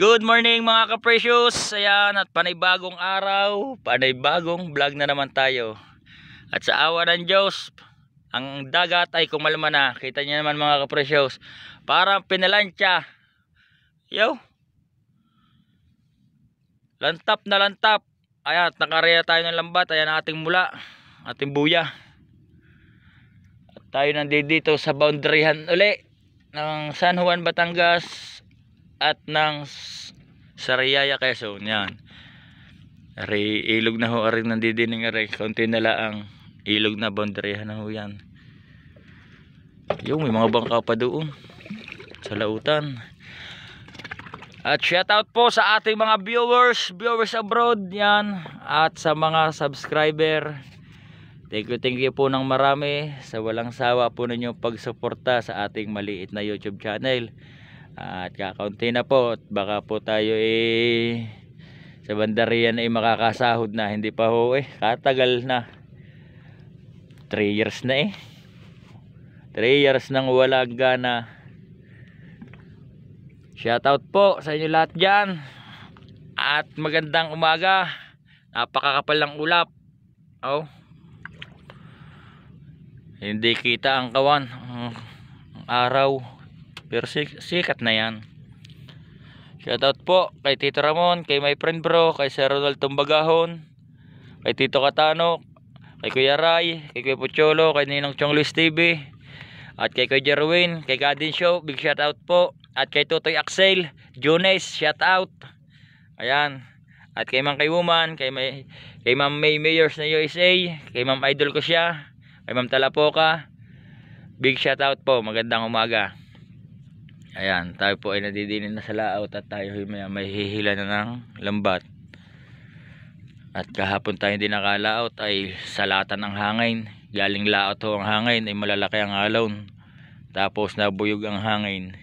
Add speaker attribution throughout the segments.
Speaker 1: Good morning mga ka-precious. Ayan, at panibagong araw, panibagong vlog na naman tayo. At sa awa ng Diyos, ang dagat ay kumalma na. Kita niyo naman mga ka-precious, parang pinalansya. Yo, lantap na lantap. Ayan, nakareya tayo ng lambat. Ayan ang ating mula, ating buya. At tayo nandito sa boundaryhan uli ng San Juan, Batangas at ng Sariaya, Quezon. Yan, ari ilog na ho, ari nandidining, ari konti na lang ilog na, boundaryhan na ho yan. Yung may mga bangka pa doon sa lautan. At shout out po sa ating mga viewers abroad yan, at sa mga subscriber. Thank you po ng marami sa walang sawa po ninyo pagsuporta sa ating maliit na YouTube channel. At kakaunti na po, at baka po tayo sa bandarian ay makakasahod na. Hindi pa ho katagal na, 3 years na 3 years nang walang gana. Shoutout po sa inyo lahat dyan, at magandang umaga. Napakakapal ng ulap. Hindi kita ang kawan, ang araw, pero sikat na yan. Shoutout po kay Tito Ramon, kay my friend bro, kay Sir Ronald Tumbagahon, kay Tito Katano, kay Kuya Ray, kay Kuya Pucholo, kay Ninong Chong Luis TV, at kay Kuya Jerwin, kay Gadin Show, big shoutout po. At kay Totoy Axel, Jones, shoutout. Ayan. At kay Mang Kay Woman, kay Ma'am May Mayors na USA, kay Ma'am Idol ko siya, kay Ma'am Talapoka, big shoutout po. Magandang umaga. Ayan, tayo po ay nadidinin na sa laot, at tayo may hihila na ng lambat. At kahapon tayo hindi nakalaot ay salatan ng hangin. Galing laot ho ang hangin, ay malalaki ang alon, tapos nabuyog ang hangin,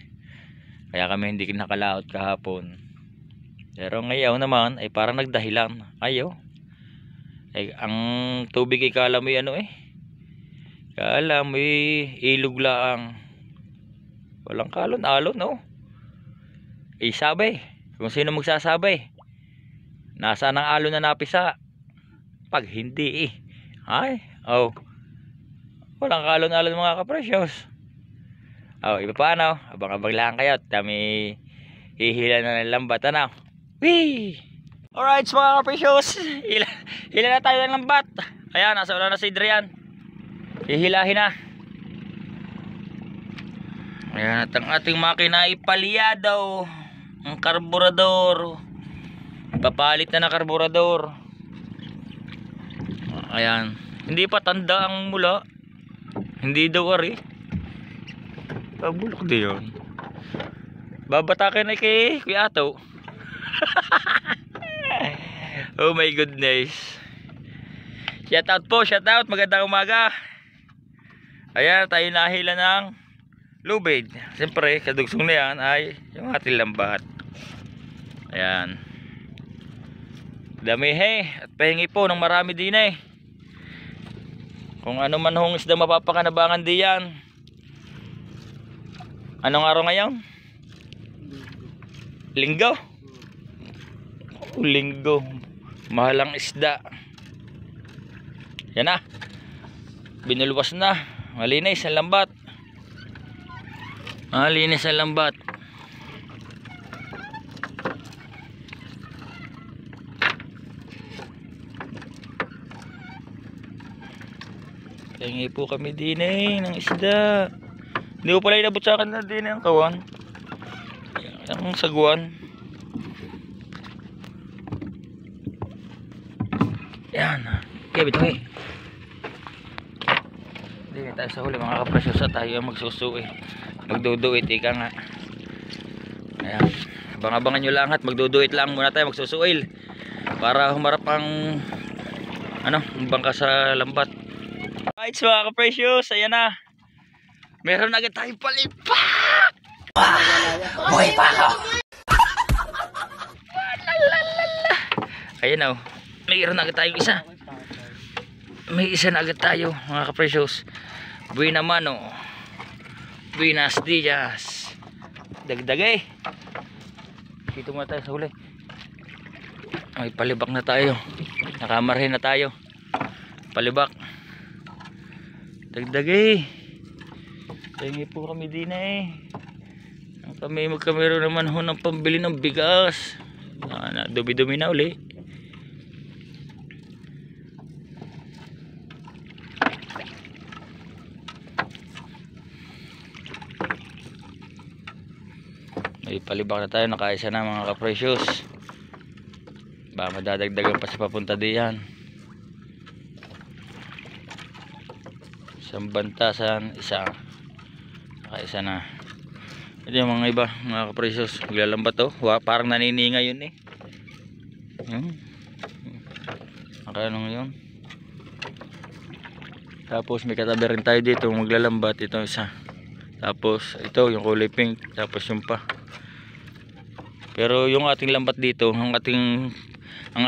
Speaker 1: kaya kami hindi nakalaot kahapon. Pero ngayon naman ay parang nagdahilan. Ay ang tubig ay kala mo kala mo ilog lang, walang kalon-alon sabay. Kung sino magsasabay, nasaan ang alon na napisa? Pag hindi walang kalon-alon mga ka-precious. Iba paano? Abang-abang lang kayo, kami hihila na ng lambat. Wee! Alright mga ka-precious, hila na tayo ng lambat. Ayan, nasa una na si Adrian, hihilahin na. Ayan, at ang ating makina ay palyado, ang karburador, papalit na ng karburador. Ayan, hindi pa tanda ang mula, hindi daw bulok din yun. Babatakin ay kay Kuya Ato. Oh my goodness. Shoutout po, shoutout. Magandang umaga. Ayan, tayo nahila ng lubid. Siyempre, kadugsong na yan ay yung ating lambat. Ayan, dami at pahingi po ng marami din kung ano man hong isda mapapakanabangan diyan. Anong araw ngayon? Linggo? Linggo. Mahalang isda. Yan na, binulwas na. Malinis ang lambat. Malinis ang lambat. Tingi po kami din ng isda. Hindi ko pala inabot sa akin na din ang kawan, ang saguan. Yan, okay, bitaw hindi tayo sa huli mga ka-precious, at tayo magsusuwi, magduduit, ika nga. Ayan, abang-abangan nyo lang, at magduduit lang muna tayo, magsusuil para humarap ang bangka sa lambat. Alright mga ka-precious, ayan na, meron agad tayong palipak. Buhay pa ako. Ayan mayroon agad tayong isa. May isa na agad tayo mga ka-precious. Buena mano. Buenas dias. Dagdag dito muna tayo sa huli. Ay, palibak na tayo. Nakamarhin na tayo. Palibak. Dagdag eh. Tingin po kami din eh. Kami magkamero naman ho ng pambili ng bigas. Dumi-dumi na uli. May palibak na tayo. Nakaisa na mga ka-precious. Baka madadagdagan pa sa papunta diyan. Isang bantasan, isa. Nakaisa na. Ito yung mga iba, mga ka-precious. Maglalambat to. Parang nanininga yun eh. Nakaanong yun. Tapos may katabi rin tayo dito. Maglalambat. Ito isa. Tapos ito yung kulay pink. Tapos yung pa. Pero yung ating lambat dito, ang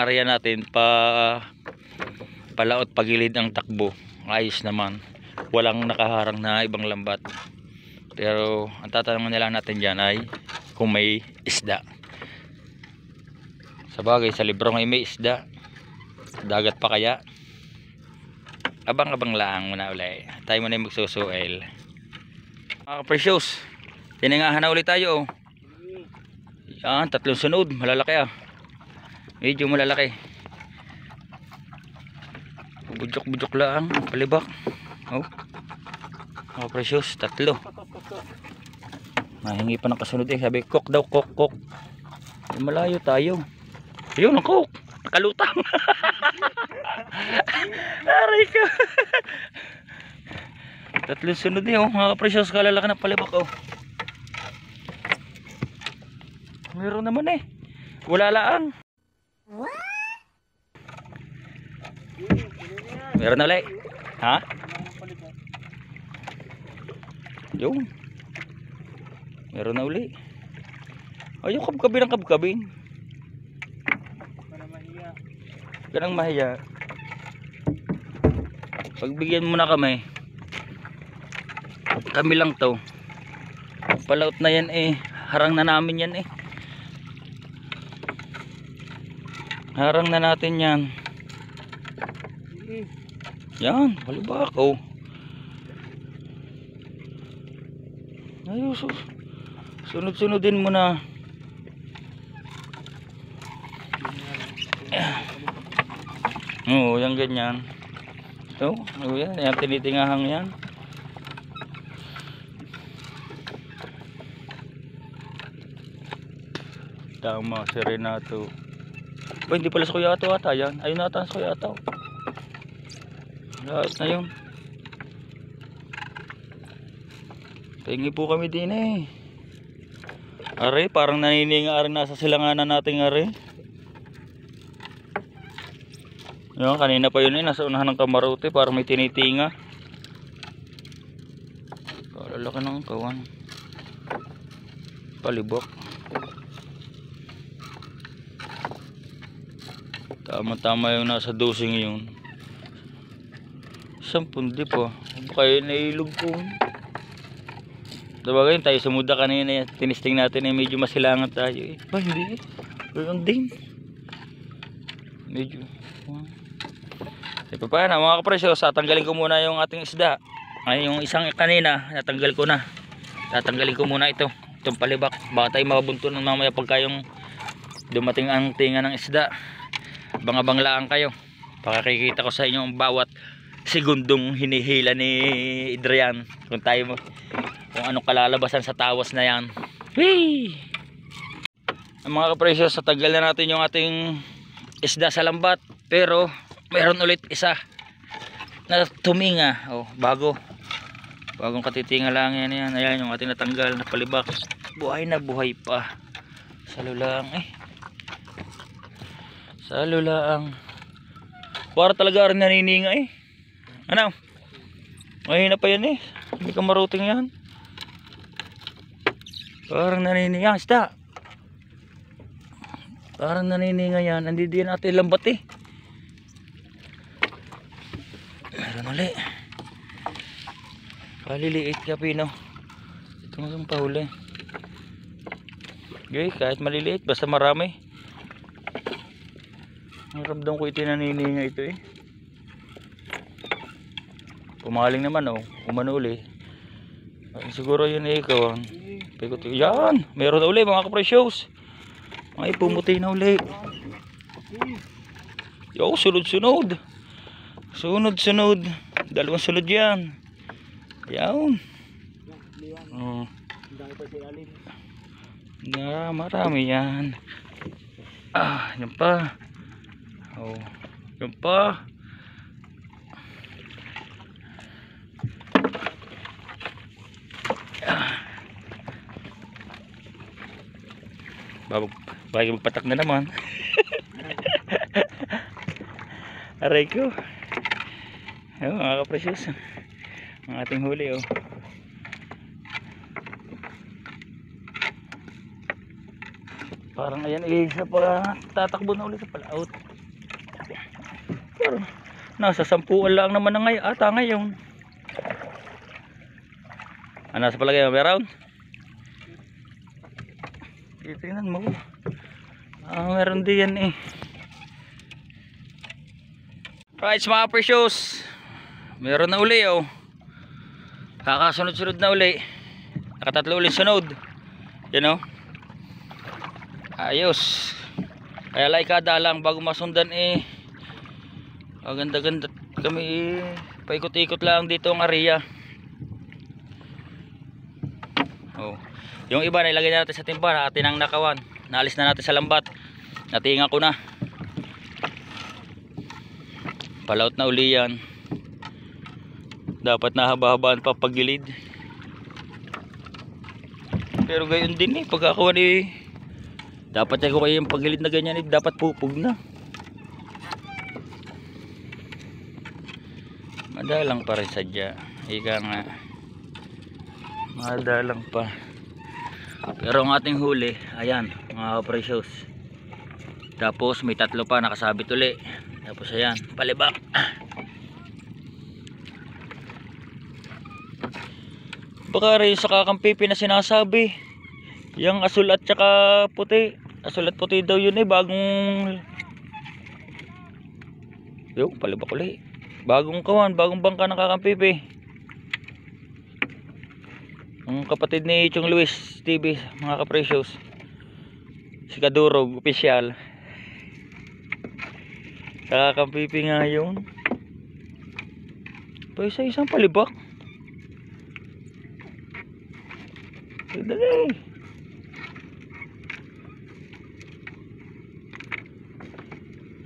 Speaker 1: area natin palaot pagilid ang takbo. Ayos naman. Walang nakaharang na ibang lambat. Pero ang tatanungin nila natin dyan ay kung may isda. Sabagay sa libro ay may isda. Dagat pa kaya? Abang-abang lang muna ulit. Tayo muna yung magsusuel. Mga precious, tiningahan na ulit tayo. Yan, 3 sunod. Malalaki ah. Medyo malalaki. Bujok-bujok lang. Palibak. Oh. Mga precious, 3. Nahingi pa ng kasunod eh. Sabi, cook daw, cook. Malayo tayo. Ayun, ang cook. Nakalutang. Aray ka. 3 sunod eh. Oh. Mga precious, kalalaki ng palibak. Oh. Meron naman eh. Wala lang. Meron na ulit. Ha? Yung meron na uli. Ay, yung kabkabin ang kabkabin. Ganang mahiya. Pagbigyan mo na kami. Kami lang to. Palaot na yan eh. Harang na namin yan eh. Harang na natin yan. Yan, palibak oh. Ayos, sunod-sunodin mo na. Oo, yan ganyan. Ito, yan, tinitingahang yan. Tama, si Renato. Ba, hindi pala sa Kuya Ato ata yan. Ayun ata sa Kuya Ato. Lahat na yun. Tingi po kami din eh. Are, parang nanininga rin nasa silanganan nating are. Yung kanina pa yun eh, nasa unahan ng kamarote, parang may tinitinga. Kalalaki ng kawan. Palibok. Tama-tama yung nasa dosing yun. 10 po. Baka yun nailog po. Diba tayo sa muda kanina, tinisting natin eh, medyo masilangan tayo eh. Ba hindi eh. Ganun din. Medyo. E paano mga kapresyo, tatanggalin ko muna yung ating isda. Ay yung isang kanina, natanggal ko na. Tatanggalin ko muna ito. Itong palibak. Baka tayo mabunto ng mamaya pagka yung dumating ang tinga ng isda. Abang-abang lang kayo. Pakikita ko sa inyo ang bawat segundong hinihila ni Adrian. Kung tayo mo kung anong kalalabasan sa tawas na yan. Whee! Mga kapresyo, sa tagal na natin yung ating isda sa lambat, pero meron ulit isa na tuminga. Oh, bagong katitinga lang yan. Ayan yung ating natanggal na palibak. Buhay na buhay pa. Salulaang eh. Salulaang. Para talaga rin nanininga eh. Ano? Mahina pa yan eh. Hindi ka maruting yan. Parang nanininga isda. Parang nanininga yan. Nandito yan natin lambat eh. Meron ulit. Kaliliit ka Pino. Ito yung pahuli. Okay, kahit maliliit basta marami. Ang ramdam ko ito nanininga ito eh. Pumaling naman oh, umano uli. Siguro yun eh, ikaw. Yan, meron na uli mga kapresyos. Ay, pumuti na uli. Yo, sunod-sunod. Sunod-sunod. Dalawang sunod yan. Yan. Oh. Na, marami yan. Ah, yan pa. Oh, yan pa. Bagay magpatak na naman. Aray ko. Ayun mga kapresyos, ang ating huli oh. Parang ayan isa pa tatakbo na ulit sa palaot. Parang nasa 10 lang naman na ngayon ata ngayon. Ano sa palagay mo meron? Tingnan mo. Meron din yan eh. Right mga precious, meron na uli oh. Kakasunod-sunod na uli. Nakatatlo uli sunod. Yan oh. Ayos. Kaya laikada lang bago masundan eh. Ganda-ganda kami eh. Paikot-ikot lang dito ang area. Oh. Yung iba na ilagay natin sa timba na atin ang nakawan. Naalis na natin sa lambat. Natinga ko na. Palaut na uli yan. Dapat nahaba-habaan pa paggilid. Pero gayon din eh. Pagkakawan eh. Dapat ko kayo yung paggilid na ganyan eh. Dapat pupug na. Madalang pa rin sadya. Ika nga. Madalang pa. Pero ang ating huli, ayan mga precious. Tapos may 3 pa nakasabit uli. Tapos ayan, palibak. Baka rin sa kakampipi na sinasabi. Yung asul at saka puti. Asul at puti daw yun eh, bagong yung palibak uli. Bagong kawan, bagong bangka ng kakampipi. Ang kapatid ni Chong Luis TV mga kaprecious, si Kadurog official. Sa kakampipi nga yun. Pa isang palibak. Dali.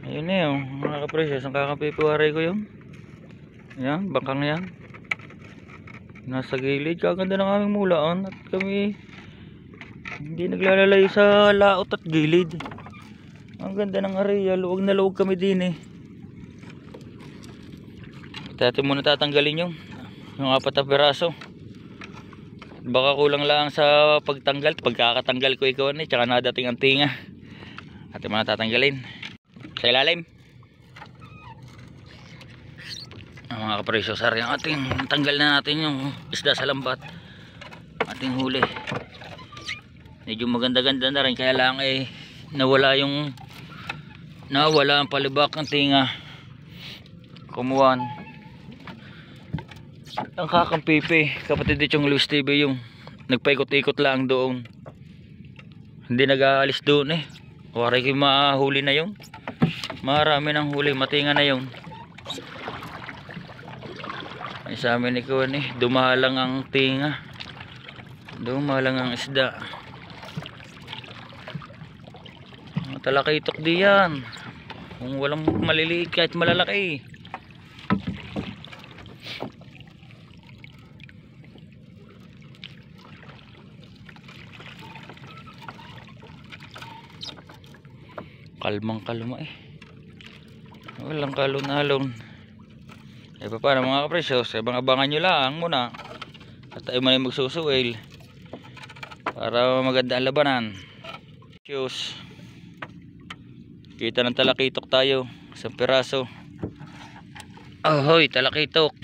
Speaker 1: Ayun na yun mga kaprecious, ang kakampipi waray ko yun. Yan, bangkang yan. Nasa gilid, kaganda ng aming mulaan at kami hindi naglalalayo sa laot at gilid. Ang ganda ng area, luwag na luwag kami din eh. Dati muna tatanggalin yung 4 na piraso. Baka kulang lang sa pagtanggal, pagkakatanggal ko ikaw eh, tsaka nadating ang tinga. Atin muna tatanggalin. Sa ilalim. Mga kaprecious, ang ating tanggal na natin yung isda sa lambat. Ating huli. Medyo maganda-ganda na rin, kaya lang eh nawala ang palibak ng tinga. Kumuhan. Ang kakampipi, kapatid ni Chong Luis TV yung nagpaikot-ikot lang doon. Hindi nag-aalis doon eh. Waray kayo mahuli na yun. Marami ng huli, matinga na yun. Ay sa amin ikaw eh, dumalang ang tinga. Dumalang ang isda. Talakitok di yan. Kung walang maliliit kahit malalaki. Kalmang kalma eh. Walang kalon-alon. E paano mga kaprecious, abang-abangan nyo lang muna at tayo muna magsusuil para maganda ang labanan. Precious, kita ng talakitok tayo, 1 piraso. Ahoy, talakitok.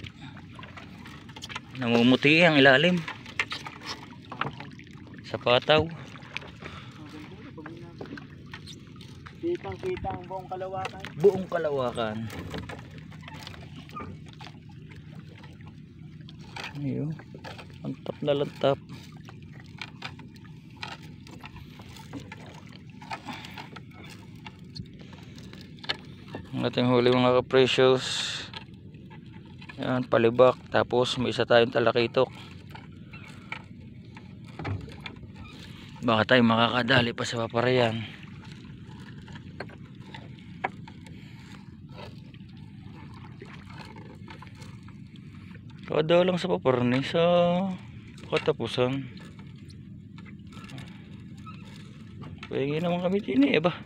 Speaker 1: Namumuti ang ilalim sa pataw.
Speaker 2: Kitang kita ang buong kalawakan.
Speaker 1: Buong kalawakan. Ayun. Lantap na lantap. Ang ating huli mga ka-precious. Yan, palibak. Tapos may isa tayong talakitok. Baka tayo makakadali pa sa paparayan. Kada lang sa paparni sa katapusan. Pwede naman kami tini ba?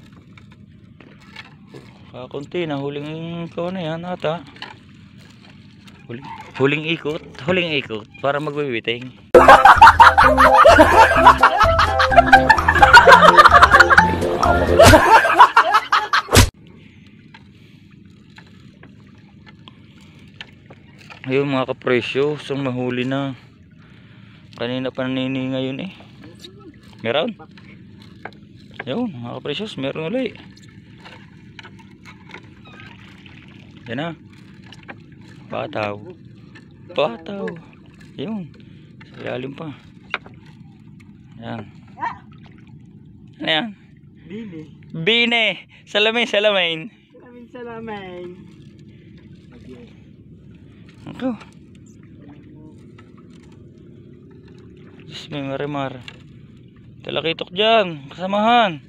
Speaker 1: Kakunti na huling ko na yan ata. Huling ikot para magbibiting. Ayun mga kapresyo, isang mahuli na. Kanina pa nanini ngayon eh. Meron? Ayun mga kapresyo, meron ulit. Yan na. Pataw. Ayun. Sa ilalim pa. Yan. Ano yan? Bine. Salamin.
Speaker 2: Salamin.
Speaker 1: Ako. Diyos may marimar. Talakitok dyan. Kasamahan.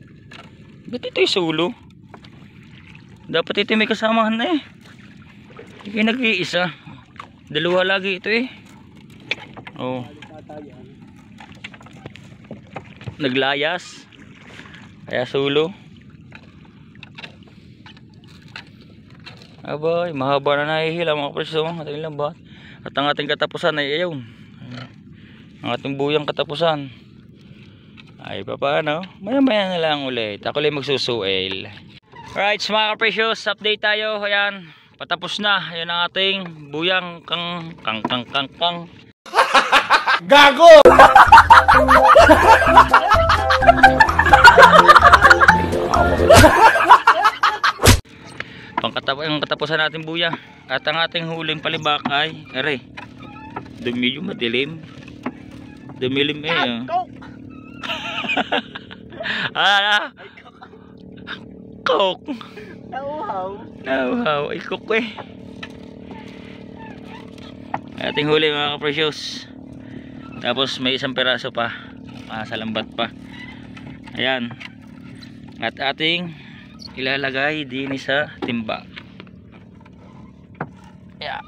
Speaker 1: Ba't ito yung sulo? Dapat ito may kasamahan na eh. Hindi nag-iisa. Dalawa lagi ito eh. Oh. Naglayas. Kaya sulo. Abay, mahaba na nahihila mga kapresyo. Ating lambat. At ang ating katapusan ay ayun. Ang ating buyang katapusan. Ay paano? Maya na lang ulit. Ako lang magsusuel. Alright mga kapresyos, update tayo. Ayan, patapos na. Ayan ang ating buyang kang.
Speaker 2: Gago!
Speaker 1: Ang katapusan natin buya. At ang ating huling palibak ay aray. Medyo madilim. Dumilim eh. Coke. Nauhaw. Ay coke eh. Ating huli mga ka-precious. Tapos may isang peraso pa. Sa lambat pa. Ayan. At ating ilalagay din sa timba. Yeah.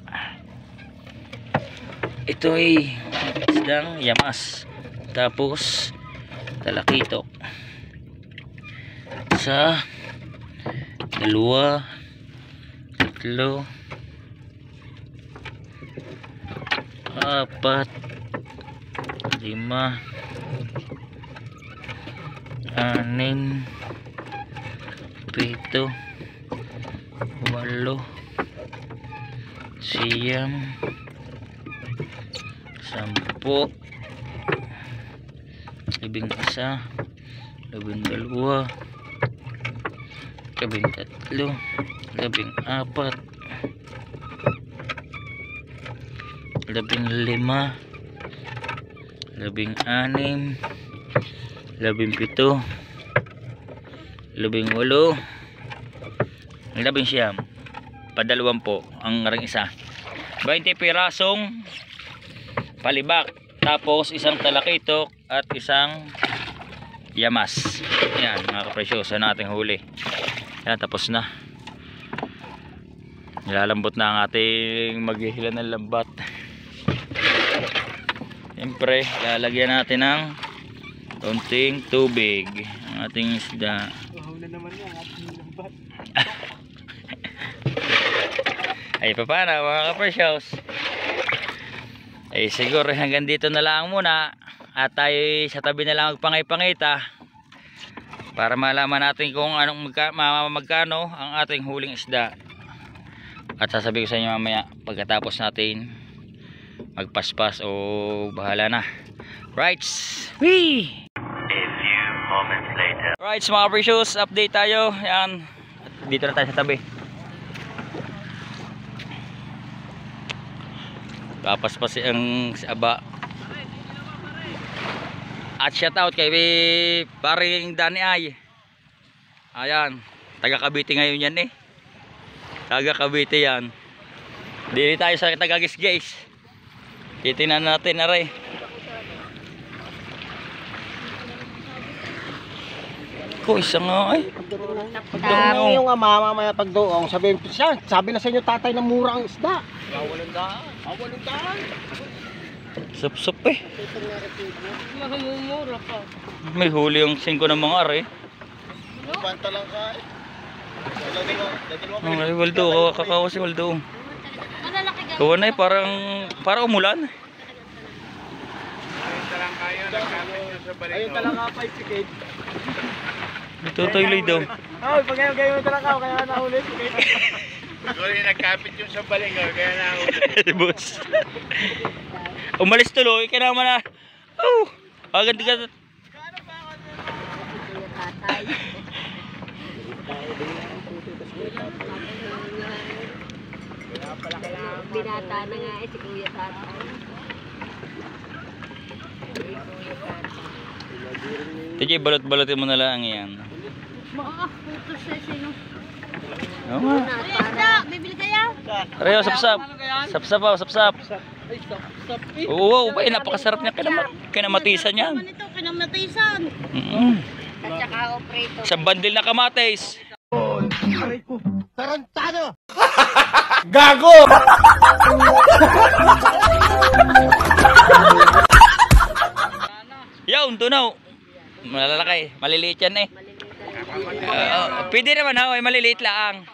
Speaker 1: Ito ay isdang yamas. Tapos talakitok. Sa 2, 3, 4, 5, 6, 7, 8, 8, 9, 10, 11, 12, 13, 14, 15, 16, 17, 18, 19, padalawang po ang ring isa. 20 pirasong palibak, tapos isang talakitok at isang yamas. Yan mga kapresyoso nating huli. Yan, tapos na. Nilalambot na ang ating maghihila ng lambat. Siyempre lalagyan natin ng konting tubig ang ating isda.
Speaker 2: Na naman yan ating lambat.
Speaker 1: Ay paano mga kapresyoso, ay siguro hanggang dito na lang muna. At tayo sa tabi na lang magpangay-pangita para malaman natin kung anong magkano ang ating huling isda. At sasabihin ko sa inyo mamaya pagkatapos natin magpaspas o bahala na. Right. Whee! A few moments later. Alright, mga precious, update tayo. Yan. Dito na tayo sa tabi. Kapaspas ang aba. At shout out kay paring Danny Ay. Ayan, taga Cavite ngayon yan eh. Taga Cavite yan. Dili tayo sa taga Gisgays. Titingnan natin na rin. Isang nga ay.
Speaker 2: Tama yung ama mamaya pagdoong, sabi na sa inyo tatay na mura ang isda. Walang daan. Walang daan.
Speaker 1: Sup-sup eh. May huli yung 5 ng mga are.
Speaker 2: Banta lang ka eh.
Speaker 1: Ay, Waldo, kakawa si Waldo. Kawa na eh, parang umulan.
Speaker 2: Ayun talaga pa isikid.
Speaker 1: Ito toiloy daw.
Speaker 2: Ay, pag gayon talaga kaya nahuli sikid.
Speaker 3: Sorry, nagkapit yung sa balingaw, kaya nahuli.
Speaker 1: Boss. Umalis tuloy, kaya naman na. Oh, agad ka.
Speaker 4: Binata na nga eh si Kuya Tatay.
Speaker 1: Tiji, balot-balotin mo na lang yan.
Speaker 4: Puto siya sino.
Speaker 1: Oo nga.
Speaker 4: Isda, bibili kaya?
Speaker 1: Reo, sapsap. Sapsap pa, sapsap. Oo, ay napakasarap niya. Kinamatisan yan.
Speaker 4: Ito, kinamatisan. At saka operito.
Speaker 1: Isang bandil na kamatis.
Speaker 2: Tarantado! Gago!
Speaker 1: Yaw, tunaw. Malalaki, maliliit yan eh. Pwede naman ha, maliliit lang.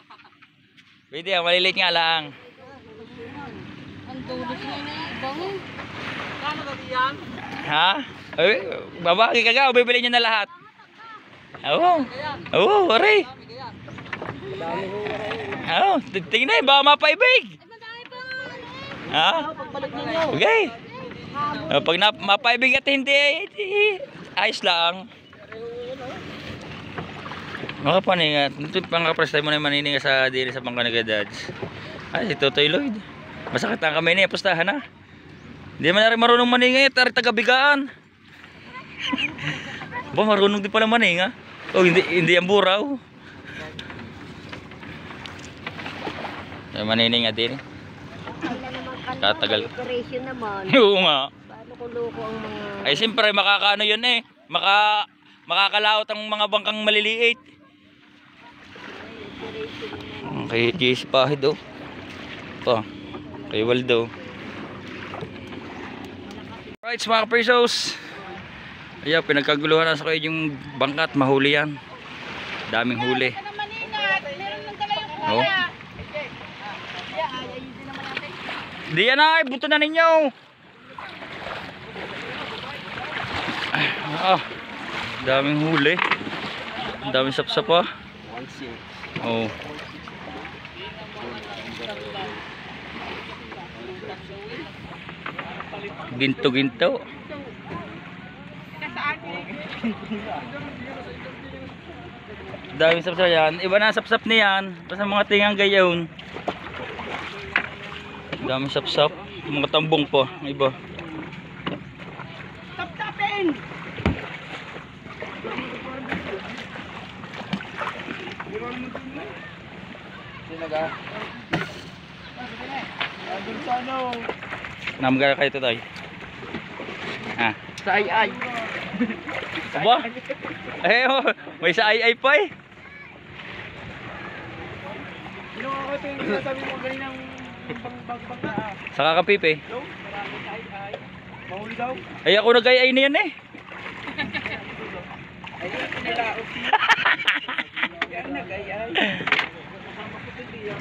Speaker 1: Pwede, maliliit nga lang.
Speaker 4: Ang tulos na bango.
Speaker 2: Kano ba diyan?
Speaker 1: Ha? Ay, babagi ka ga, bibili niyo na lahat. Oo. Oo, aray. Oo, tingnan, baka mapaibig. Ha? Okay. Pag mapaibig at hindi, ayos lang. Mga paningat. Ito pang-press time mo na yung manininga sa diri sa Pangkanagadads. Ay, si Totoy Lloyd. Masakit ang kamay niya, pustahan na. Hindi man na rin marunong maninga, tari tagabigaan. Ba, marunong din pala maninga. Oh, hindi ang buraw. Manininga din. Katagal.
Speaker 4: Operation naman.
Speaker 1: Oo nga.
Speaker 4: Paano kuluko ang mga...
Speaker 1: Ay, siyempre, makakaano yun eh. Makakalaot ang mga bangkang maliliit. Kay JC Pahid oh. Ito. Kay Waldo. Right, mga presos. Ayan, pinagkaguluhan na sa kayo yung bangkat. Mahuli yan. Daming huli. Oh. Di yan ay, buto na ninyo. Daming huli. Daming sapsap pa. Oh. Ginto-ginto. Daming sapsap yan. Iba na sapsap niyan. Basta mga tingang gayon. Daming sapsap. Mga tambong pa. Iba.
Speaker 2: Tap-tapin! Sinaga? Andun sa ano?
Speaker 1: Namagara kayo Totoy. Ha?
Speaker 2: Sa ay-ay.
Speaker 1: Aba? Eh, oh, may sa ay pa eh.
Speaker 2: Sino ako ito yung sinasabi mo ganinang bagbag na
Speaker 1: Sa kakapipe.
Speaker 2: no? Marami sa ay-ay. Mahuli daw?
Speaker 1: Ay ako nag-ay na yan eh.
Speaker 2: Ay, nilaot. Yan nag-ay-ay. Kasama ko din yan.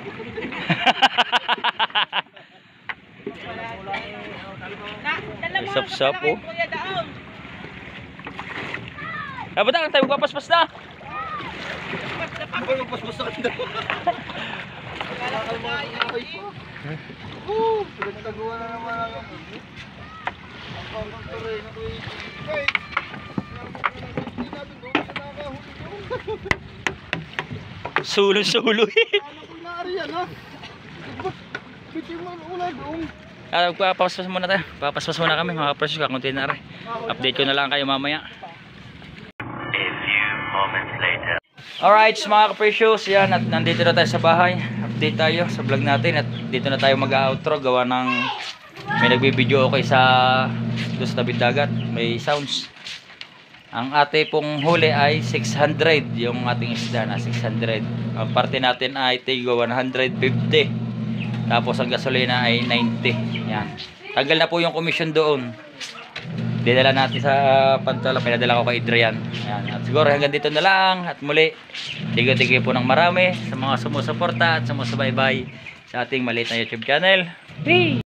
Speaker 1: Sap-sap oh. Dapat ang tayo magpapaspas na.
Speaker 2: Ako yung paspasan daw. Pinagtaguan na naman ang pangkontuloy na ito. Hey! Hindi natin doon sa nakahuli.
Speaker 1: Sulo-sulo eh.
Speaker 2: Ano kung naari yan ha? Bitin mo una doon.
Speaker 1: Papaspas muna tayo. Papaspas muna kami mga kapresyo. Kakunti na rin. Update ko na lang kayo mamaya. Alright mga kapresyos, yan at nandito na tayo sa bahay. Update tayo sa vlog natin at dito na tayo mag-outro gawa ng may nagbibideo okay sa doon sa tabing dagat, may sounds. Ang ate pong huli ay 600, yung ating isda na 600. Ang parte natin ay tigo 150. Tapos ang gasolina ay 90. Yan. Tanggal na po yung commission doon. Dinala natin sa Pantola, pinadala ko kay Adrian. Ayan. At siguro hanggang dito na lang. At muli, tigo-tigo po ng marami sa mga sumusuporta at sumusubaybay sa ating maliit na YouTube channel. Peace!